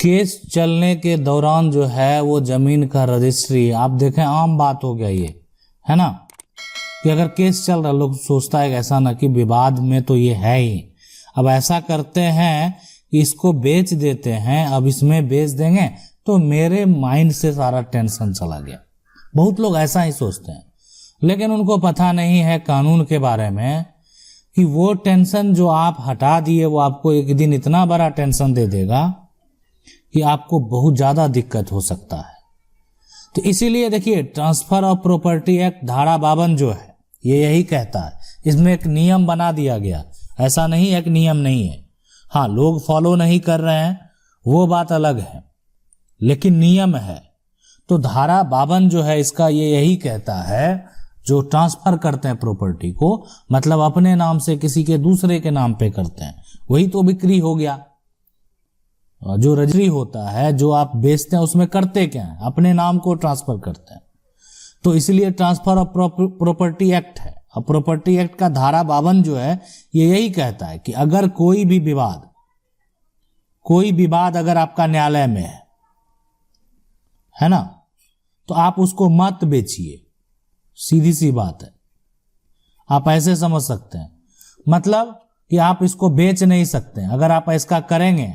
Case चलने के दौरान जो है वो जमीन का रजिस्ट्री, आप देखें आम बात हो गया ये, है ना, कि अगर केस चल रहा, लोग सोचता है ऐसा ना कि विवाद में तो ये है ही, अब ऐसा करते हैं कि इसको बेच देते हैं, अब इसमें बेच देंगे तो मेरे माइंड से सारा टेंशन चला गया। बहुत लोग ऐसा ही सोचते हैं, लेकिन उनको पता नहीं है कानून के बारे में कि वो टेंशन जो आप हटा दिए वो आपको एक दिन इतना बड़ा टेंशन दे देगा कि आपको बहुत ज़्यादा दिक्कत हो सकता है। तो इसीलिए देखिए, ट्रांसफर ऑफ प्रॉपर्टी एक्ट धारा 52 जो है ये यही कहता है, इसमें एक नियम बना दिया गया, ऐसा नहीं है कि नियम नहीं है, हाँ लोग फॉलो नहीं कर रहे हैं वो बात अलग है, लेकिन नियम है। तो धारा 52 जो है इसका ये यही कहता है, जो ट्रांसफर करते हैं प्रॉपर्टी को, मतलब अपने नाम से किसी के दूसरे के नाम पे करते हैं, वही तो बिक्री हो गया। जो रजिस्ट्री होता है, जो आप बेचते हैं, उसमें करते क्या है, अपने नाम को ट्रांसफर करते हैं। तो इसलिए ट्रांसफर ऑफ प्रॉपर्टी एक्ट है। अब प्रॉपर्टी एक्ट का धारा 52 जो है ये यही कहता है कि अगर कोई विवाद अगर आपका न्यायालय में है ना, तो आप उसको मत बेचिए, सीधी सी बात है, आप ऐसे समझ सकते हैं, मतलब कि आप इसको बेच नहीं सकते हैं। अगर आप ऐसा करेंगे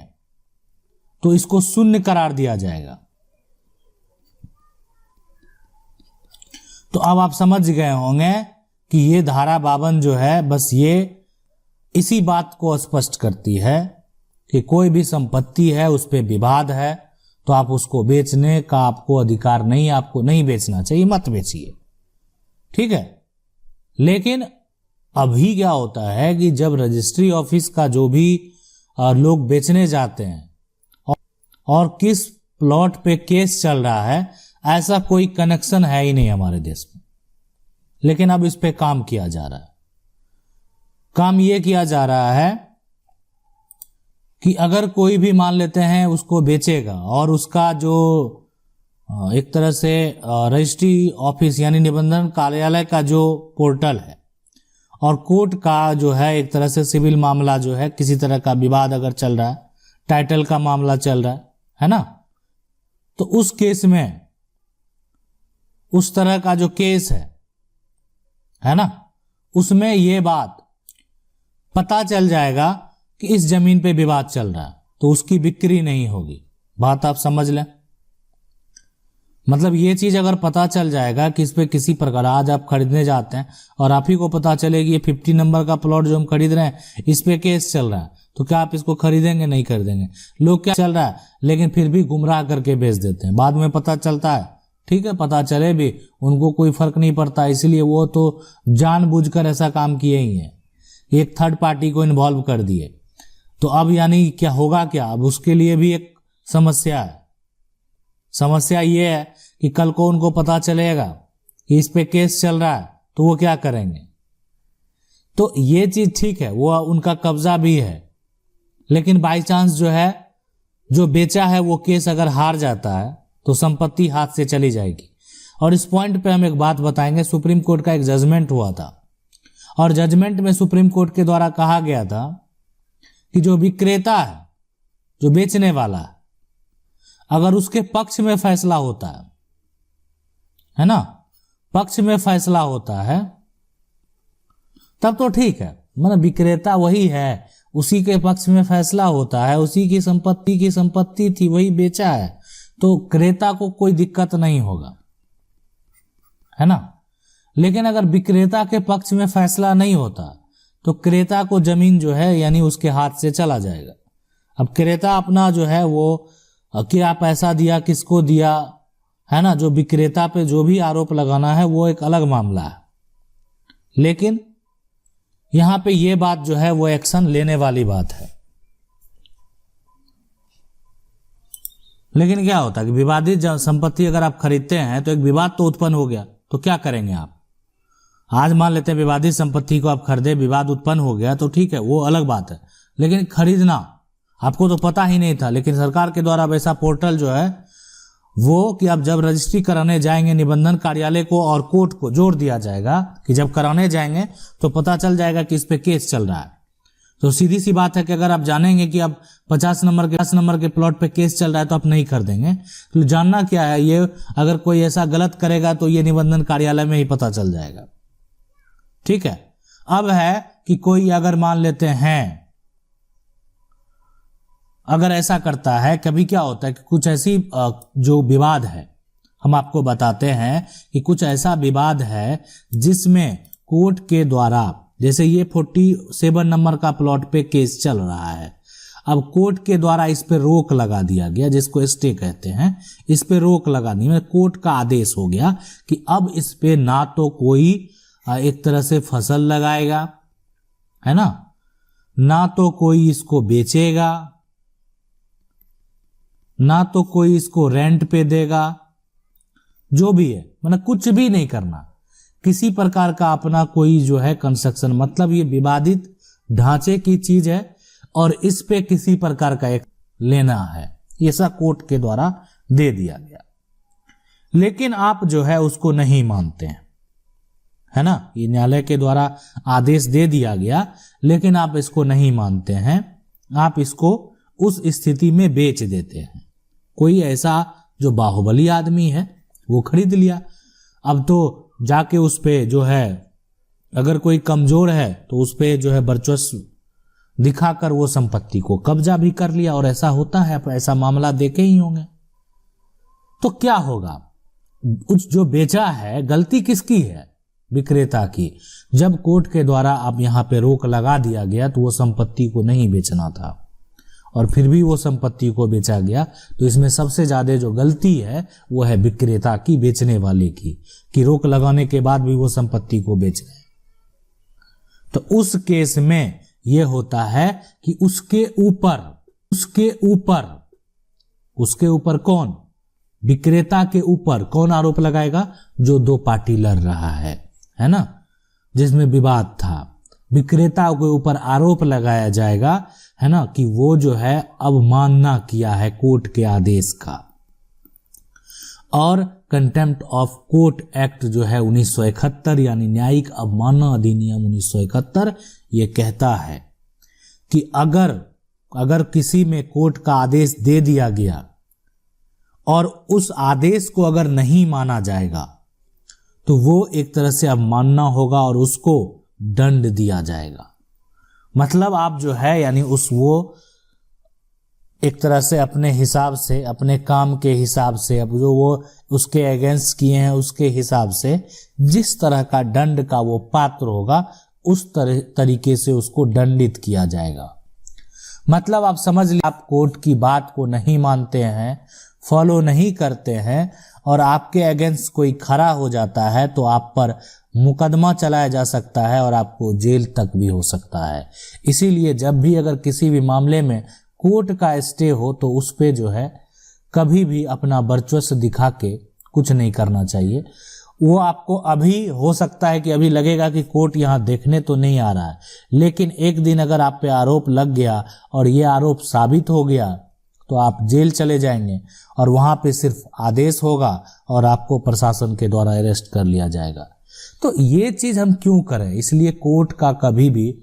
तो इसको शून्य करार दिया जाएगा। तो अब आप समझ गए होंगे कि ये धारा 52 जो है बस ये इसी बात को स्पष्ट करती है कि कोई भी संपत्ति है उस पे विवाद है तो आप उसको बेचने का आपको अधिकार नहीं, आपको नहीं बेचना चाहिए, मत बेचिए, ठीक है। लेकिन अभी क्या होता है कि जब रजिस्ट्री ऑफिस का जो भी लोग बेचने जाते हैं और किस प्लॉट पे केस चल रहा है, ऐसा कोई कनेक्शन है ही नहीं हमारे देश में, लेकिन अब इस पे काम किया जा रहा है। काम ये किया जा रहा है कि अगर कोई भी मान लेते हैं उसको बेचेगा और उसका जो एक तरह से रजिस्ट्री ऑफिस यानी निबंधन कार्यालय का जो पोर्टल है और कोर्ट का जो है एक तरह से सिविल मामला जो है, किसी तरह का विवाद अगर चल रहा है, टाइटल का मामला चल रहा है ना, तो उस केस में उस तरह का जो केस है ना, उसमें ये बात पता चल जाएगा कि इस जमीन पे विवाद चल रहा है, तो उसकी बिक्री नहीं होगी। बात आप समझ लें, मतलब ये चीज अगर पता चल जाएगा कि इस पे किसी प्रकार, आज आप खरीदने जाते हैं और आप ही को पता चलेगी ये 50 नंबर का प्लॉट जो हम खरीद रहे हैं इस पे केस चल रहा है, तो क्या आप इसको खरीदेंगे? नहीं खरीदेंगे। लोग क्या चल रहा है लेकिन फिर भी गुमराह करके बेच देते हैं, बाद में पता चलता है, ठीक है, पता चले भी उनको कोई फर्क नहीं पड़ता, इसलिए वो तो जानबूझकर ऐसा काम किए ही है, एक थर्ड पार्टी को इन्वॉल्व कर दिए। तो अब यानी क्या होगा, क्या अब उसके लिए भी एक समस्या है। समस्या ये है कि कल को उनको पता चलेगा कि इस पे केस चल रहा है तो वो क्या करेंगे। तो ये चीज ठीक है, वो उनका कब्जा भी है, लेकिन बाई चांस जो है जो बेचा है वो केस अगर हार जाता है तो संपत्ति हाथ से चली जाएगी। और इस पॉइंट पे हम एक बात बताएंगे, सुप्रीम कोर्ट का एक जजमेंट हुआ था और जजमेंट में सुप्रीम कोर्ट के द्वारा कहा गया था कि जो विक्रेता है, जो बेचने वाला है, अगर उसके पक्ष में फैसला होता है ना, पक्ष में फैसला होता है तब तो ठीक है, मतलब विक्रेता वही है, उसी के पक्ष में फैसला होता है, उसी की संपत्ति थी, वही बेचा है, तो क्रेता को कोई दिक्कत नहीं होगा, है ना। लेकिन अगर विक्रेता के पक्ष में फैसला नहीं होता तो क्रेता को जमीन जो है यानी उसके हाथ से चला जाएगा। अब क्रेता अपना जो है वो क्या पैसा दिया, किसको दिया, है ना, जो विक्रेता पे जो भी आरोप लगाना है वो एक अलग मामला है। लेकिन यहां पे ये बात जो है वो एक्शन लेने वाली बात है। लेकिन क्या होता है कि विवादित संपत्ति अगर आप खरीदते हैं तो एक विवाद तो उत्पन्न हो गया, तो क्या करेंगे आप? आज मान लेते हैं विवादित संपत्ति को आप खरीदे, विवाद उत्पन्न हो गया तो ठीक है, वो अलग बात है। लेकिन खरीदना आपको तो पता ही नहीं था, लेकिन सरकार के द्वारा वैसा पोर्टल जो है वो कि आप जब रजिस्ट्री कराने जाएंगे निबंधन कार्यालय को और कोर्ट को जोड़ दिया जाएगा कि जब कराने जाएंगे तो पता चल जाएगा कि इस पे केस चल रहा है। तो सीधी सी बात है कि अगर आप जानेंगे कि अब 50 नंबर के प्लॉट पे केस चल रहा है तो आप नहीं खरीदेंगे। तो जानना क्या है, ये अगर कोई ऐसा गलत करेगा तो ये निबंधन कार्यालय में ही पता चल जाएगा। ठीक है। अब है कि कोई अगर मान लेते हैं, अगर ऐसा करता है, कभी क्या होता है कि कुछ ऐसी जो विवाद है, हम आपको बताते हैं कि कुछ ऐसा विवाद है जिसमें कोर्ट के द्वारा, जैसे ये 47 नंबर का प्लॉट पे केस चल रहा है, अब कोर्ट के द्वारा इस पे रोक लगा दिया गया, जिसको स्टे कहते हैं, इस पे रोक लगा दी, मतलब कोर्ट का आदेश हो गया कि अब इस पे ना तो कोई एक तरह से फसल लगाएगा, है ना तो कोई इसको बेचेगा, ना तो कोई इसको रेंट पे देगा, जो भी है, मतलब कुछ भी नहीं करना, किसी प्रकार का अपना कोई जो है कंस्ट्रक्शन, मतलब ये विवादित ढांचे की चीज है और इस पे किसी प्रकार का एक लेना है, ऐसा कोर्ट के द्वारा दे दिया गया। लेकिन आप जो है उसको नहीं मानते हैं, है ना, ये न्यायालय के द्वारा आदेश दे दिया गया, लेकिन आप इसको नहीं मानते हैं, आप इसको उस स्थिति में बेच देते हैं। कोई ऐसा जो बाहुबली आदमी है वो खरीद लिया, अब तो जाके उस पे जो है, अगर कोई कमजोर है तो उस पे जो है वर्चस्व दिखाकर वो संपत्ति को कब्जा भी कर लिया, और ऐसा होता है, ऐसा मामला देखे ही होंगे। तो क्या होगा, उस जो बेचा है गलती किसकी है, विक्रेता की। जब कोर्ट के द्वारा अब यहाँ पे रोक लगा दिया गया तो वो संपत्ति को नहीं बेचना था, और फिर भी वो संपत्ति को बेचा गया, तो इसमें सबसे ज्यादा जो गलती है वो है विक्रेता की, बेचने वाले की, कि रोक लगाने के बाद भी वो संपत्ति को बेच रहे। तो उस केस में ये होता है कि उसके ऊपर कौन, विक्रेता के ऊपर कौन आरोप लगाएगा, जो दो पार्टी लड़ रहा है ना, जिसमें विवाद था, विक्रेता के ऊपर आरोप लगाया जाएगा, है ना, कि वो जो है अवमानना किया है कोर्ट के आदेश का। और कंटेम्प्ट ऑफ कोर्ट एक्ट जो है 1971, यानी न्यायिक अवमानना अधिनियम 1971, ये कहता है कि अगर किसी में कोर्ट का आदेश दे दिया गया और उस आदेश को अगर नहीं माना जाएगा तो वो एक तरह से अवमानना होगा और उसको दंड दिया जाएगा। मतलब आप जो है, यानी वो एक तरह से अपने हिसाब से, अपने काम के हिसाब से, अब जो वो उसके अगेंस्ट किए हैं उसके हिसाब से जिस तरह का दंड का वो पात्र होगा उस तरीके से उसको दंडित किया जाएगा। मतलब आप समझ लीजिए, आप कोर्ट की बात को नहीं मानते हैं, फॉलो नहीं करते हैं, और आपके अगेंस्ट कोई खड़ा हो जाता है तो आप पर मुकदमा चलाया जा सकता है और आपको जेल तक भी हो सकता है। इसीलिए जब भी अगर किसी भी मामले में कोर्ट का स्टे हो तो उस पे जो है कभी भी अपना वर्चस्व दिखा के कुछ नहीं करना चाहिए। वो आपको अभी हो सकता है कि अभी लगेगा कि कोर्ट यहाँ देखने तो नहीं आ रहा है, लेकिन एक दिन अगर आप पे आरोप लग गया और ये आरोप साबित हो गया तो आप जेल चले जाएंगे और वहां पे सिर्फ आदेश होगा और आपको प्रशासन के द्वारा अरेस्ट कर लिया जाएगा। तो ये चीज हम क्यों करें, इसलिए कोर्ट का कभी भी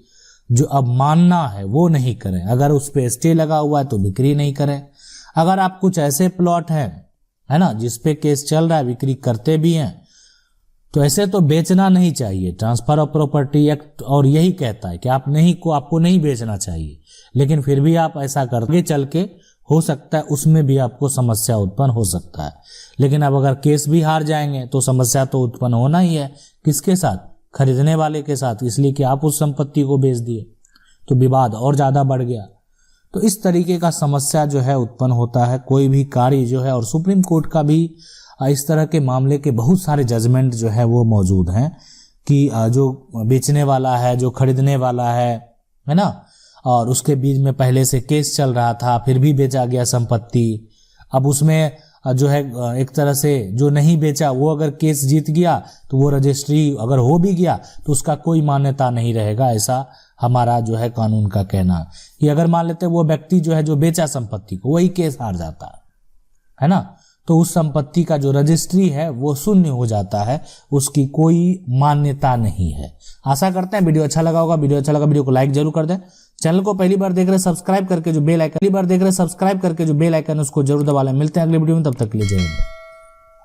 जो अवमानना है वो नहीं करें। अगर उस पे स्टे लगा हुआ है तो बिक्री नहीं करें। अगर आप कुछ ऐसे प्लॉट हैं, है ना, जिसपे केस चल रहा है, बिक्री करते भी हैं, तो ऐसे तो बेचना नहीं चाहिए। ट्रांसफर ऑफ प्रॉपर्टी एक्ट और यही कहता है कि आपको नहीं बेचना चाहिए, लेकिन फिर भी आप ऐसा करके चल के हो सकता है उसमें भी आपको समस्या उत्पन्न हो सकता है। लेकिन अब अगर केस भी हार जाएंगे तो समस्या तो उत्पन्न होना ही है, किसके साथ, खरीदने वाले के साथ, इसलिए कि आप उस संपत्ति को बेच दिए तो विवाद और ज्यादा बढ़ गया। तो इस तरीके का समस्या जो है उत्पन्न होता है कोई भी कार्य जो है। और सुप्रीम कोर्ट का भी इस तरह के मामले के बहुत सारे जजमेंट जो है वो मौजूद हैं कि जो बेचने वाला है, जो खरीदने वाला है ना, और उसके बीच में पहले से केस चल रहा था, फिर भी बेचा गया संपत्ति। अब उसमें जो है एक तरह से जो नहीं बेचा वो अगर केस जीत गया तो वो रजिस्ट्री अगर हो भी गया तो उसका कोई मान्यता नहीं रहेगा। ऐसा हमारा जो है कानून का कहना कि अगर मान लेते वो व्यक्ति जो है जो बेचा संपत्ति को, वही केस हार जाता है ना, तो उस संपत्ति का जो रजिस्ट्री है वो शून्य हो जाता है, उसकी कोई मान्यता नहीं है। आशा करते हैं वीडियो अच्छा लगा होगा। वीडियो अच्छा लगा वीडियो को लाइक जरूर कर दें, चैनल को पहली बार देख रहे सब्सक्राइब करके जो बेल आइकन उसको जरूर दबा लें। मिलते हैं अगली वीडियो में, तब तक के लिए जय हिंद।